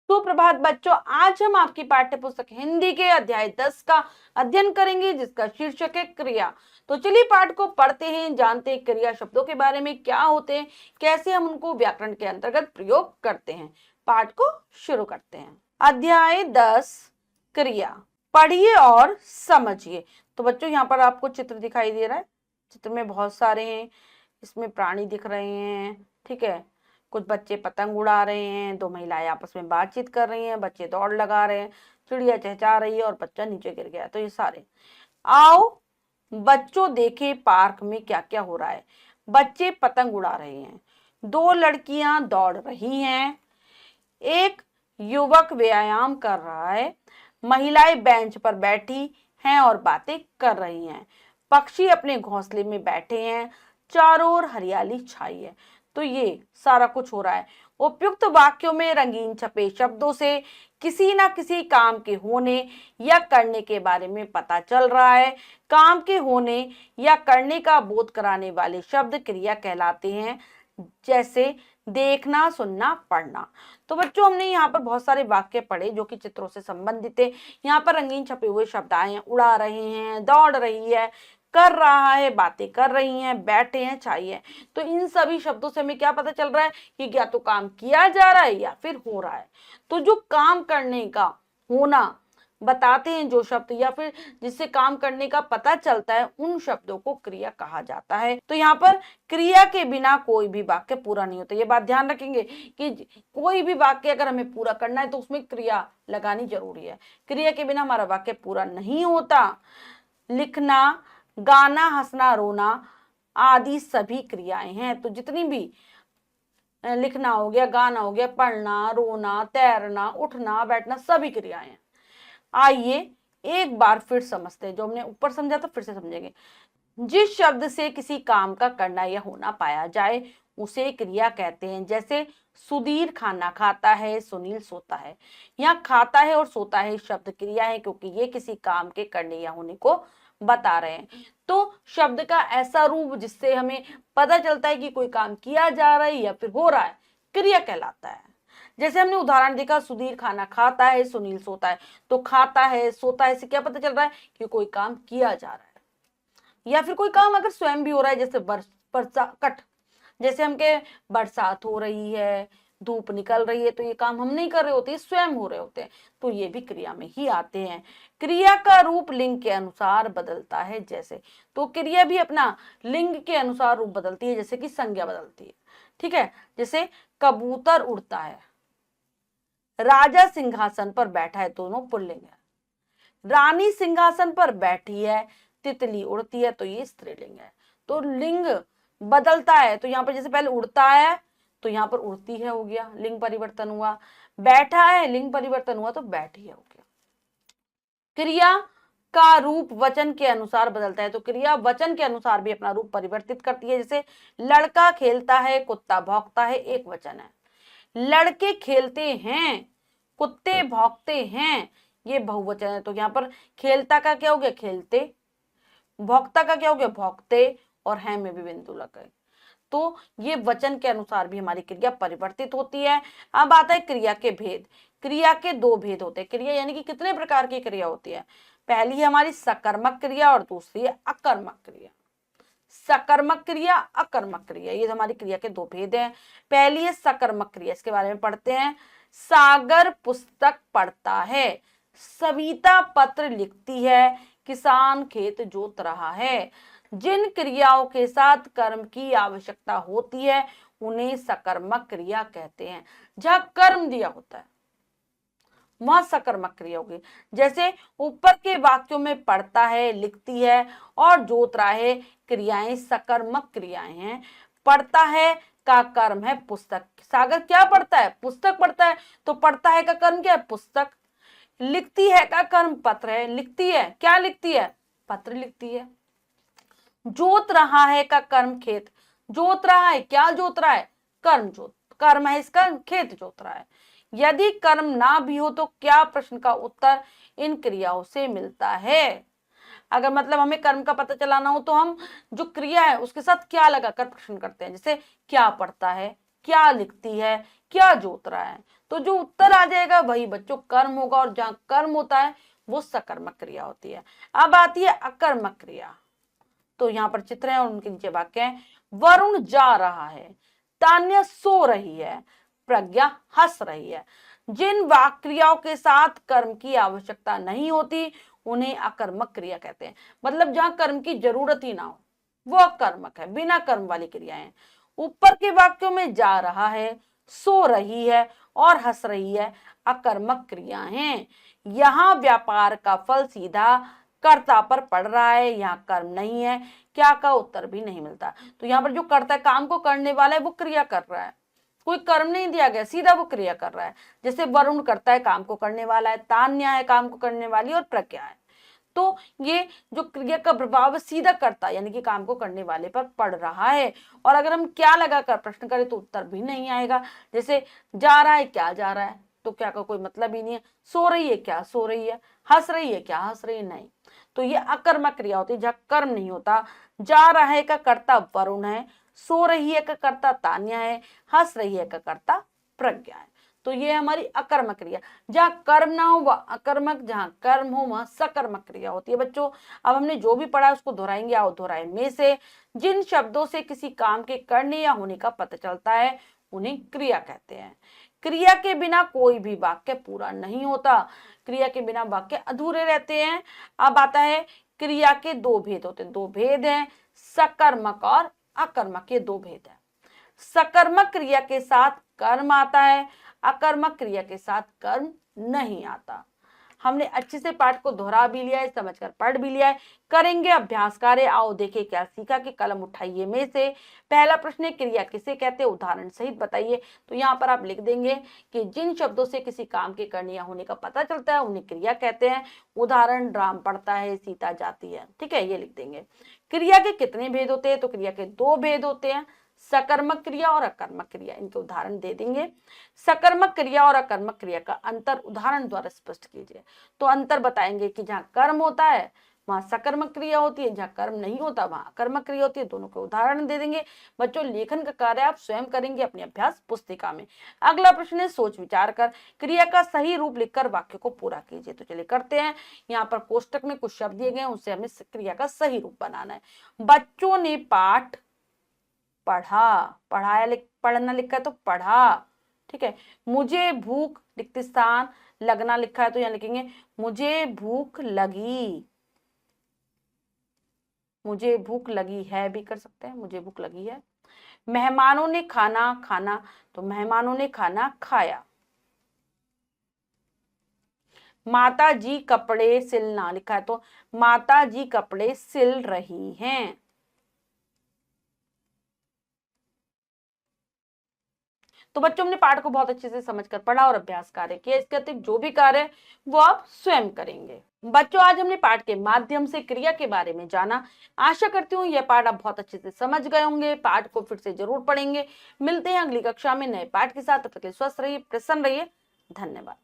तो प्रभात बच्चों, आज हम आपकी पाठ्य पुस्तक हिंदी के अध्याय 10 का अध्ययन करेंगे, जिसका शीर्षक है क्रिया। तो चलिए पाठ को पढ़ते हैं, जानते हैं क्रिया शब्दों के बारे में क्या होते हैं, कैसे हम उनको व्याकरण के अंतर्गत प्रयोग करते हैं। पाठ को शुरू करते हैं। अध्याय 10 क्रिया। पढ़िए और समझिए। तो बच्चों, यहाँ पर आपको चित्र दिखाई दे रहा है। चित्र में बहुत सारे हैं, इसमें प्राणी दिख रहे हैं। ठीक है, कुछ बच्चे पतंग उड़ा रहे हैं, दो महिलाएं आपस में बातचीत कर रही हैं, बच्चे दौड़ लगा रहे हैं, चिड़िया चहचहा रही है और बच्चा नीचे गिर गया। तो ये सारे। आओ बच्चों, देखे पार्क में क्या क्या हो रहा है। बच्चे पतंग उड़ा रहे हैं, दो लड़कियां दौड़ रही हैं, एक युवक व्यायाम कर रहा है, महिलाएं बेंच पर बैठी हैं और बातें कर रही हैं, पक्षी अपने घोंसले में बैठे हैं, चारों ओर हरियाली छाई है। तो ये सारा कुछ हो रहा है। उपयुक्त वाक्यों में रंगीन छपे शब्दों से किसी ना किसी काम के होने या करने के बारे में पता चल रहा है। काम के होने या करने का बोध कराने वाले शब्द क्रिया कहलाते हैं, जैसे देखना, सुनना, पढ़ना। तो बच्चों, हमने यहाँ पर बहुत सारे वाक्य पढ़े जो कि चित्रों से संबंधित है। यहाँ पर रंगीन छपे हुए शब्द आए हैं। उड़ा रहे हैं, दौड़ रही है, कर रहा है, बातें कर रही हैं, बैठे हैं, छाई है। तो इन सभी शब्दों से हमें क्या पता चल रहा है कि क्या तो काम किया जा रहा है या फिर हो रहा है। तो जो काम करने का होना बताते हैं जो शब्द, या फिर जिससे काम करने का पता चलता है, उन शब्दों को क्रिया कहा जाता है। तो यहाँ पर क्रिया के बिना कोई भी वाक्य पूरा नहीं होता। ये बात ध्यान रखेंगे कि कोई भी वाक्य अगर हमें पूरा करना है तो उसमें क्रिया लगानी जरूरी है। क्रिया के बिना हमारा वाक्य पूरा नहीं होता। लिखना, गाना, हंसना, रोना आदि सभी क्रियाएं हैं। तो जितनी भी लिखना हो गया, गाना हो गया, पढ़ना, रोना, तैरना, उठना, बैठना, सभी क्रियाएं हैं। आइए एक बार फिर समझते हैं। जो हमने ऊपर समझा था फिर से समझेंगे। जिस शब्द से किसी काम का करना या होना पाया जाए उसे क्रिया कहते हैं। जैसे सुधीर खाना खाता है, सुनील सोता है। यहाँ खाता है और सोता है शब्द क्रिया है, क्योंकि ये किसी काम के करने या होने को बता रहे हैं। तो शब्द का ऐसा रूप जिससे हमें पता चलता है कि कोई काम किया जा रहा है या फिर हो रहा है, क्रिया कहलाता है। जैसे हमने उदाहरण देखा, सुधीर खाना खाता है, सुनील सोता है। तो खाता है, सोता है से क्या पता चल रहा है कि कोई काम किया जा रहा है, या फिर कोई काम अगर स्वयं भी हो रहा है। जैसे बरसात, जैसे हमके बरसात हो रही है, धूप निकल रही है, तो ये काम हम नहीं कर रहे होते, स्वयं हो रहे होते हैं। तो ये भी क्रिया में ही आते हैं। क्रिया का रूप लिंग के अनुसार बदलता है। जैसे, तो क्रिया भी अपना लिंग के अनुसार रूप बदलती है, जैसे कि संज्ञा बदलती है। ठीक है, जैसे कबूतर उड़ता है, राजा सिंहासन पर बैठा है, दोनों पुल्लिंग है। रानी सिंहासन पर बैठी है, तितली उड़ती है, तो ये स्त्रीलिंग है। तो लिंग बदलता है। तो यहाँ पर जैसे पहले उड़ता है तो यहाँ पर उड़ती है हो गया, लिंग परिवर्तन हुआ। बैठा है, लिंग परिवर्तन हुआ तो बैठी है हो गया। क्रिया का रूप वचन के अनुसार बदलता है। तो क्रिया वचन के अनुसार भी अपना रूप परिवर्तित करती है। जैसे लड़का खेलता है, कुत्ता भौंकता है, एक वचन है। लड़के खेलते हैं, कुत्ते भौंकते हैं, ये बहुवचन है। तो यहाँ पर खेलता का क्या हो गया, खेलते, भौंकता का क्या हो गया, भौंकते, और है में भी बिंदु लग गए। तो ये वचन के अनुसार भी हमारी क्रिया परिवर्तित होती है। अब आता है क्रिया के भेद। क्रिया के दो भेद होते हैं। क्रिया यानी कि कितने प्रकार की क्रिया होती है। पहली है हमारी सकर्मक क्रिया और दूसरी है अकर्मक क्रिया। सकर्मक क्रिया, अकर्मक क्रिया, ये हमारी क्रिया के दो भेद हैं। पहली है सकर्मक क्रिया, इसके बारे में पढ़ते हैं। सागर पुस्तक पढ़ता है, सविता पत्र लिखती है, किसान खेत जोत रहा है। जिन क्रियाओं के साथ कर्म की आवश्यकता होती है उन्हें सकर्मक क्रिया कहते हैं। जहां कर्म दिया होता है वहां सकर्मक क्रिया होगी। जैसे ऊपर के वाक्यों में पढ़ता है, लिखती है और जोत रहा है, क्रियाएं सकर्मक क्रियाएं हैं। पढ़ता है का कर्म है पुस्तक। सागर क्या पढ़ता है, पुस्तक पढ़ता है। तो पढ़ता है का कर्म क्या है, पुस्तक। लिखती है का कर्म पत्र है। लिखती है, क्या लिखती है, पत्र लिखती है। जोत रहा है का कर्म खेत। जोत रहा है, क्या जोत रहा है, कर्म जोत, कर्म है इसका, खेत जोत रहा है। यदि कर्म ना भी हो तो क्या, प्रश्न का उत्तर इन क्रियाओं से मिलता है। अगर मतलब हमें कर्म का पता चलाना हो तो हम जो क्रिया है उसके साथ क्या लगाकर प्रश्न करते हैं। जैसे क्या पढ़ता है, क्या लिखती है, क्या जोत रहा है। तो जो उत्तर आ जाएगा वही बच्चों कर्म होगा, और जहां कर्म होता है वो सकर्मक क्रिया होती है। अब आती है अकर्मक क्रिया। तो यहाँ पर चित्र है और उनके नीचे वाक्य है। वरुण जा रहा है, तान्या सो रही है, प्रज्ञा हंस रही है। जिन वाक्य क्रियाओं के साथ कर्म की आवश्यकता नहीं होती उन्हें अकर्मक क्रिया कहते हैं। मतलब जहां कर्म की जरूरत ही ना हो वो अकर्मक है, बिना कर्म वाली क्रियाएं। ऊपर के वाक्यों में जा रहा है, सो रही है और हंस रही है अकर्मक क्रिया हैं। यहाँ व्यापार का फल सीधा कर्ता पर पड़ रहा है, यहाँ कर्म नहीं है। क्या का उत्तर भी नहीं मिलता। तो यहाँ पर जो कर्ता है, काम को करने वाला है, वो क्रिया कर रहा है, कोई कर्म नहीं दिया गया, सीधा वो क्रिया कर रहा है। जैसे वरुण करता है, काम को करने वाला है, तान्या है काम को करने वाली, और प्रज्ञा है। तो ये जो क्रिया का प्रभाव सीधा करता यानी कि काम को करने वाले पर पड़ रहा है। और अगर हम क्या लगाकर प्रश्न करें तो उत्तर भी नहीं आएगा। जैसे जा रहा है, क्या जा रहा है, तो क्या का कोई मतलब ही नहीं है। सो रही है, क्या सो रही है। हंस रही है, क्या हंस रही है, नहीं। तो ये अकर्मक क्रिया होती है जहां कर्म नहीं होता। जा रहा है का कर्ता वरुण है, सो रही है का कर्ता तान्या है, हंस रही है का कर्ता प्रज्ञा है। तो ये हमारी अकर्मक क्रिया। जहां कर्म ना हो वह अकर्मक, जहां कर्म हो वह सकर्मक क्रिया होती है। बच्चों अब हमने जो भी पढ़ा उसको दोहराएंगे। आओ दोहराए। में से जिन शब्दों से किसी काम के करने या होने का पता चलता है उन्हें क्रिया कहते हैं। क्रिया के बिना कोई भी वाक्य पूरा नहीं होता, क्रिया के बिना वाक्य अधूरे रहते हैं। अब आता है क्रिया के दो भेद होते हैं। दो भेद हैं, सकर्मक और अकर्मक, ये दो भेद है। सकर्मक क्रिया के साथ कर्म आता है, अकर्मक क्रिया के साथ कर्म नहीं आता। हमने अच्छे से पाठ को दोहरा भी लिया है, समझकर पढ़ भी लिया है। करेंगे अभ्यास कार्य। आओ देखें क्या सीखा। कि कलम उठाइए। में से पहला प्रश्न है, क्रिया किसे कहते हैं, उदाहरण सहित बताइए। तो यहाँ पर आप लिख देंगे कि जिन शब्दों से किसी काम के करने या होने का पता चलता है उन्हें क्रिया कहते हैं। उदाहरण, राम पढ़ता है, सीता जाती है। ठीक है, ये लिख देंगे। क्रिया के कितने भेद होते हैं, तो क्रिया के दो भेद होते हैं, सकर्मक क्रिया और अकर्मक क्रिया। इनके उदाहरण दे देंगे। सकर्मक क्रिया और अकर्मक क्रिया का अंतर उदाहरण द्वारा स्पष्ट कीजिए। तो अंतर बताएंगे कि जहां कर्म होता है वहां सकर्मक क्रिया होती है, जहां कर्म नहीं होता वहां अकर्मक क्रिया होती है। दोनों के उदाहरण दे देंगे। बच्चों लेखन का कार्य आप स्वयं करेंगे अपनी अभ्यास पुस्तिका में। अगला प्रश्न है, सोच विचार कर क्रिया का सही रूप लिखकर वाक्य को पूरा कीजिए। तो चलिए करते हैं। यहाँ पर कोष्टक में कुछ शब्द दिए गए हैं, उनसे हमें क्रिया का सही रूप बनाना है। बच्चों ने पाठ पढ़ा, पढ़ाया पढ़ना लिखा है तो पढ़ा। ठीक है। मुझे भूख रिक्त स्थान लगना लिखा है तो यहां लिखेंगे मुझे भूख लगी। मुझे भूख लगी है भी कर सकते हैं, मुझे भूख लगी है। मेहमानों ने खाना खाना तो मेहमानों ने खाना खाया। माता जी कपड़े सिलना लिखा है तो माता जी कपड़े सिल रही हैं। तो बच्चों हमने पाठ को बहुत अच्छे से समझकर पढ़ा और अभ्यास कार्य किया। इसके अतिरिक्त जो भी कार्य है वो आप स्वयं करेंगे। बच्चों आज हमने पाठ के माध्यम से क्रिया के बारे में जाना। आशा करती हूँ यह पाठ आप बहुत अच्छे से समझ गए होंगे। पाठ को फिर से जरूर पढ़ेंगे। मिलते हैं अगली कक्षा में नए पाठ के साथ। तब तक के लिए स्वस्थ रहिए, प्रसन्न रहिए। धन्यवाद।